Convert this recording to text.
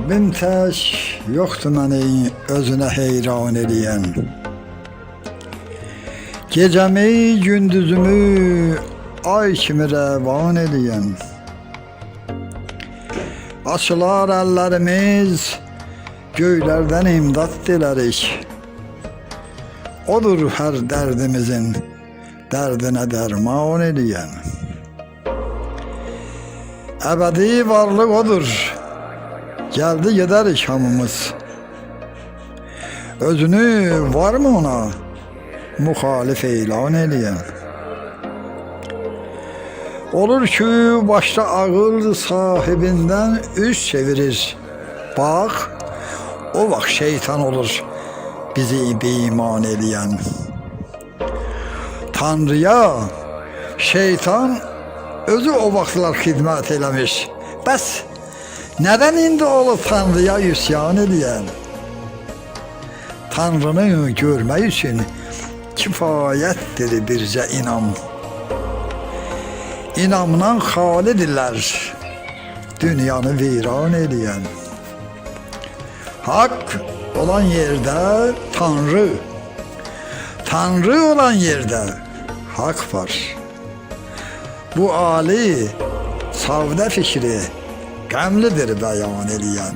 Qəlbim tək yoxdur məni özünə heyran eləyən. Gecəmi, gündüzümü ay kimi rəvan eləyən. Açılar əllərimiz, göylərdən imdad dilərik. Odur hər dərdimizin dərdinə dərman eləyən. Əbədi varlıq odur, gəldi gedərik hamımız. Özünü varmı ona müxalif elan eləyən? Olur ki, başda ağıl sahibindən üz çevirir. Bax, o vaxt şeytan olur bizi beiman eləyən. Tanrıya şeytan özü o vaxtlar xidmət eləmiş. Bəs nədən indi olub Tanrıya üsyan eləyən? Tanrını görmək üçün kifayətdir bircə inam. İnamdan xalidirlər dünyanı viran eləyən. Haqq olan yerdə Tanrı, Tanrı olan yerdə haqq var. Bu ali savdə fikri qəmlidir bəyan eləyən.